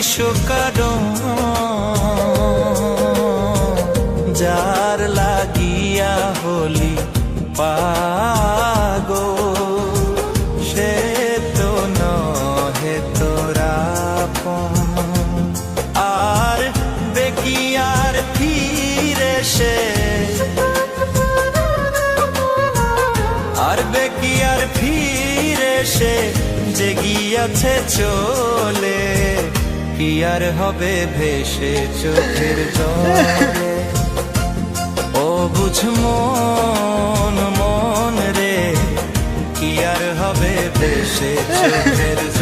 বিষকারণ যার লাগিয়া হলি পাগল সে তো নহে তোরা আর বেকিয়ার ফিরে সে বেকিয়ার ফিরে সে যে গিয়াছে চলে কি আর হবে ভেসে চোখের জলে ও বুঝ মন রে কি আর হবে ভেসে চোখের জলে